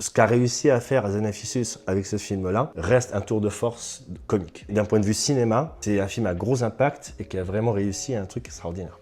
Ce qu'a réussi à faire Hazanavicius avec ce film-là reste un tour de force comique. D'un point de vue cinéma, c'est un film à gros impact et qui a vraiment réussi un truc extraordinaire.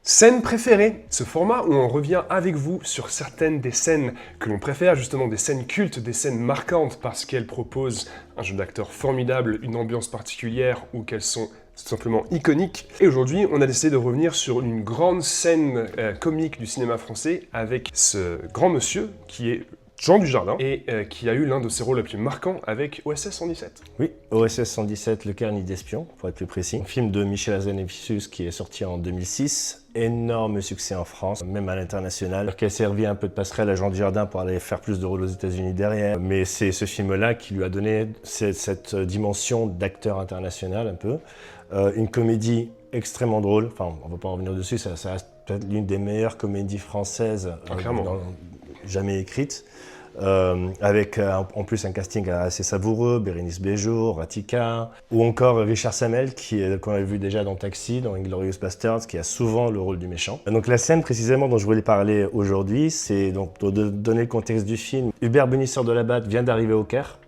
Scène préférée, ce format où on revient avec vous sur certaines des scènes que l'on préfère, justement des scènes cultes, des scènes marquantes parce qu'elles proposent un jeu d'acteur formidable, une ambiance particulière ou qu'elles sont tout simplement iconiques. Et aujourd'hui, on a décidé de revenir sur une grande scène comique du cinéma français avec ce grand monsieur qui est Jean Dujardin et qui a eu l'un de ses rôles les plus marquants avec OSS 117. Oui, OSS 117, Le cœur ni d'espion, pour être plus précis. Un film de Michel Hazanavicius qui est sorti en 2006. Énorme succès en France, même à l'international, qui a servi un peu de passerelle à Jean Dujardin pour aller faire plus de rôles aux États-Unis derrière. Mais c'est ce film-là qui lui a donné cette dimension d'acteur international un peu. Une comédie extrêmement drôle, enfin on ne va pas en revenir dessus, ça reste peut-être l'une des meilleures comédies françaises jamais écrites. Avec en plus un casting assez savoureux, Bérénice Bejo, Ratika, ou encore Richard Samel, qu'on a vu déjà dans Taxi, dans Inglourious Basterds, qui a souvent le rôle du méchant. Donc la scène précisément dont je voulais parler aujourd'hui, c'est donc pour donner le contexte du film. Hubert Bénisseur de la Batte vient d'arriver au Caire.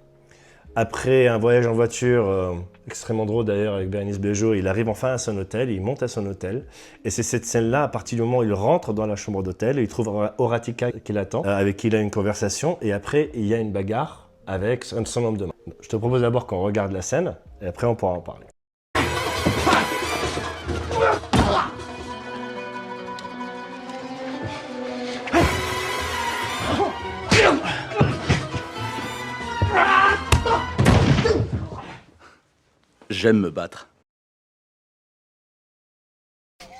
Après un voyage en voiture, extrêmement drôle d'ailleurs avec Bérénice Bejo, il arrive enfin à son hôtel, il monte à son hôtel. Et c'est cette scène-là, à partir du moment où il rentre dans la chambre d'hôtel, il trouve Horatika qui l'attend, avec qui il a une conversation. Et après, il y a une bagarre avec son homme de main. Je te propose d'abord qu'on regarde la scène, et après on pourra en parler. J'aime me battre.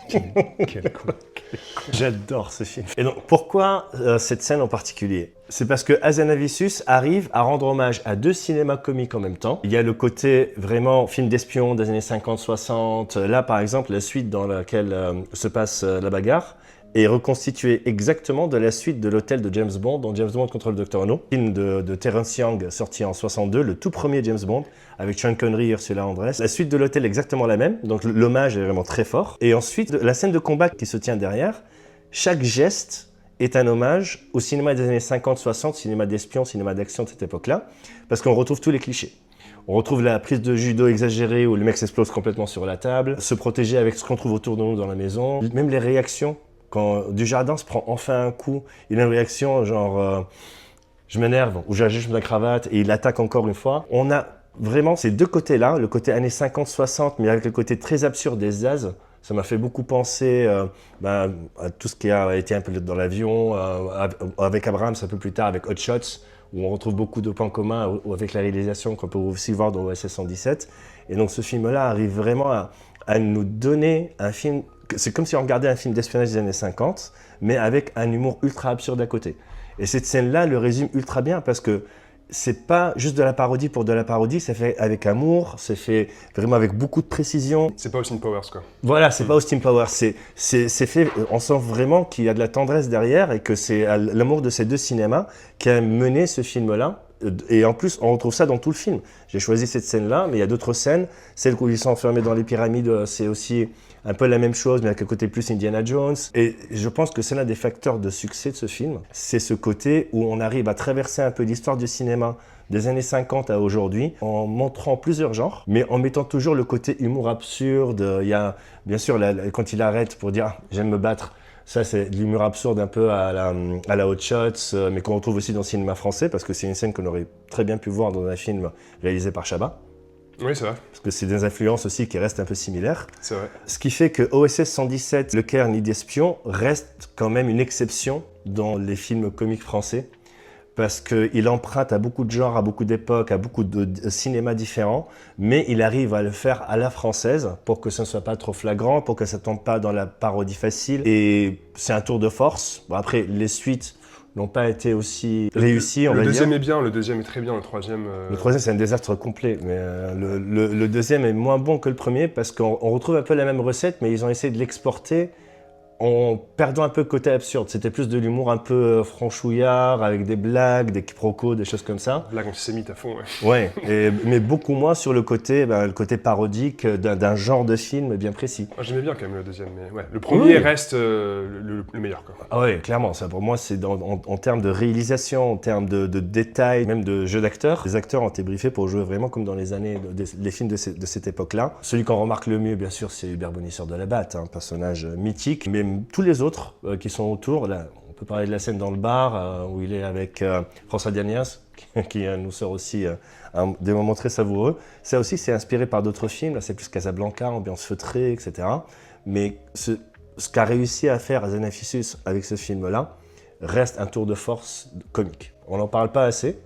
Quel con. J'adore ce film. Et donc, pourquoi cette scène en particulier? C'est parce que Hazanavicius arrive à rendre hommage à deux cinémas comiques en même temps. Il y a le côté vraiment film d'espion des années 50-60. Là, par exemple, la suite dans laquelle se passe la bagarre est reconstituée exactement de la suite de l'hôtel de James Bond, dans James Bond contre le Dr. No, film de Terence Young sorti en 62, le tout premier James Bond, avec Sean Connery et Ursula Andress. La suite de l'hôtel est exactement la même, donc l'hommage est vraiment très fort. Et ensuite, la scène de combat qui se tient derrière, chaque geste est un hommage au cinéma des années 50-60, cinéma d'espion, cinéma d'action de cette époque-là, parce qu'on retrouve tous les clichés. On retrouve la prise de judo exagérée où le mec s'explose complètement sur la table, se protéger avec ce qu'on trouve autour de nous dans la maison, même les réactions. Quand Dujardin se prend enfin un coup, il a une réaction genre je m'énerve ou j'agite ma cravate et il attaque encore une fois. On a vraiment ces deux côtés-là, le côté années 50-60 mais avec le côté très absurde des Zaz. Ça m'a fait beaucoup penser à tout ce qui a été un peu dans l'avion, avec Abrams un peu plus tard, avec Hot Shots, où on retrouve beaucoup de points communs avec la réalisation qu'on peut aussi voir dans OSS 117. Et donc ce film-là arrive vraiment à nous donner un film. C'est comme si on regardait un film d'espionnage des années 50, mais avec un humour ultra absurde à côté. Et cette scène-là le résume ultra bien parce que c'est pas juste de la parodie pour de la parodie, c'est fait avec amour, c'est fait vraiment avec beaucoup de précision. C'est pas Austin Powers, quoi. Voilà, c'est pas Austin Powers, c'est fait, on sent vraiment qu'il y a de la tendresse derrière et que c'est l'amour de ces deux cinémas qui a mené ce film-là. Et en plus, on retrouve ça dans tout le film. J'ai choisi cette scène-là, mais il y a d'autres scènes. Celle où ils sont enfermés dans les pyramides, c'est aussi un peu la même chose, mais avec un côté plus Indiana Jones. Et je pense que c'est l'un des facteurs de succès de ce film. C'est ce côté où on arrive à traverser un peu l'histoire du cinéma des années 50 à aujourd'hui, en montrant plusieurs genres, mais en mettant toujours le côté humour absurde. Il y a, bien sûr, quand il arrête pour dire « j'aime me battre », ça, c'est de l'humour absurde un peu à la Hot Shots, mais qu'on retrouve aussi dans le cinéma français, parce que c'est une scène qu'on aurait très bien pu voir dans un film réalisé par Chabat. Oui, c'est vrai. Parce que c'est des influences aussi qui restent un peu similaires. C'est vrai. Ce qui fait que OSS 117, Le cœur ni d'espion, reste quand même une exception dans les films comiques français. Parce qu'il emprunte à beaucoup de genres, à beaucoup d'époques, à beaucoup de cinémas différents, mais il arrive à le faire à la française pour que ça ne soit pas trop flagrant, pour que ça ne tombe pas dans la parodie facile. Et c'est un tour de force. Bon, après, les suites n'ont pas été aussi réussies, on va dire. Le deuxième est bien, le deuxième est très bien, le troisième... Le troisième, c'est un désastre complet, mais le deuxième est moins bon que le premier parce qu'on retrouve un peu la même recette, mais ils ont essayé de l'exporter en perdant un peu le côté absurde. C'était plus de l'humour un peu franchouillard, avec des blagues, des quiproquos, des choses comme ça. Blague antisémite à fond, ouais. Ouais, mais beaucoup moins sur le côté parodique d'un genre de film bien précis. Moi, j'aimais bien quand même le deuxième, mais ouais. Le premier Oui. reste le meilleur, quoi. Ah ouais, clairement, ça pour moi c'est en termes de réalisation, en termes de détails, même de jeu d'acteurs. Les acteurs ont été briefés pour jouer vraiment comme dans les les films de cette époque-là. Celui qu'on remarque le mieux, bien sûr, c'est Hubert Bonisseur de la Batte, un personnage mythique, mais tous les autres qui sont autour, là, on peut parler de la scène dans le bar où il est avec François Dianias, qui nous sort aussi des moments très savoureux. Ça aussi, c'est inspiré par d'autres films, là c'est plus Casablanca, ambiance feutrée, etc. Mais ce qu'a réussi à faire Hazanavicius avec ce film-là reste un tour de force comique. On n'en parle pas assez,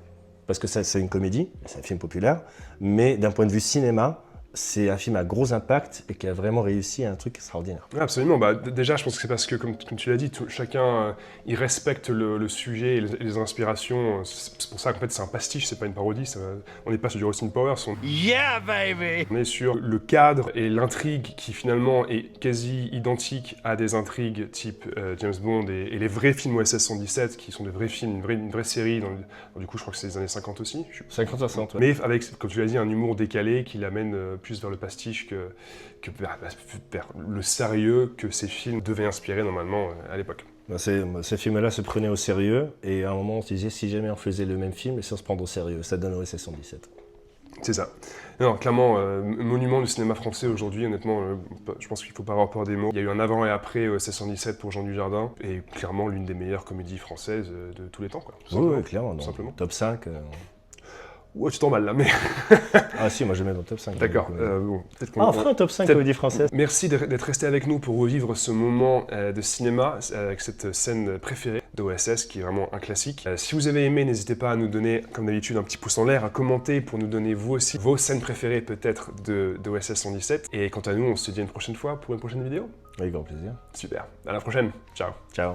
parce que c'est une comédie, c'est un film populaire, mais d'un point de vue cinéma, c'est un film à gros impact et qui a vraiment réussi un truc extraordinaire. Ouais, absolument. Bah, déjà, je pense que c'est parce que, comme tu l'as dit, chacun il respecte le sujet et les inspirations. C'est pour ça qu'en fait, c'est un pastiche, c'est pas une parodie. On n'est pas sur du Austin Powers. Yeah, baby! On est sur le cadre et l'intrigue qui finalement est quasi identique à des intrigues type James Bond et les vrais films OSS 117 qui sont des vrais films, une vraie série. Du coup, je crois que c'est les années 50 aussi. 50-60, ouais. Mais avec, comme tu l'as dit, un humour décalé qui l'amène plus vers le pastiche que vers le sérieux que ces films devaient inspirer normalement à l'époque. Ces films-là se prenaient au sérieux et à un moment on se disait si jamais on faisait le même film et sans se prendre au sérieux, ça donnerait OSS 117. C'est ça. Non, clairement, monument du cinéma français aujourd'hui, honnêtement, je pense qu'il ne faut pas avoir peur des mots. Il y a eu un avant et après OSS 117 pour Jean Dujardin, et clairement l'une des meilleures comédies françaises de tous les temps, quoi. Oui, clairement. Tout simplement. Top 5. Ouais, tu t'emballes là, mais... Ah si, moi je mets dans le top 5. D'accord. Bon, peut-être on fera un top 5 comédie française. Merci d'être resté avec nous pour revivre ce moment de cinéma avec cette scène préférée d'OSS qui est vraiment un classique. Si vous avez aimé, n'hésitez pas à nous donner, comme d'habitude, un petit pouce en l'air, à commenter pour nous donner vous aussi vos scènes préférées peut-être d'OSS 117. Et quant à nous, on se dit à une prochaine fois pour une prochaine vidéo. Avec grand plaisir. Super. À la prochaine. Ciao. Ciao.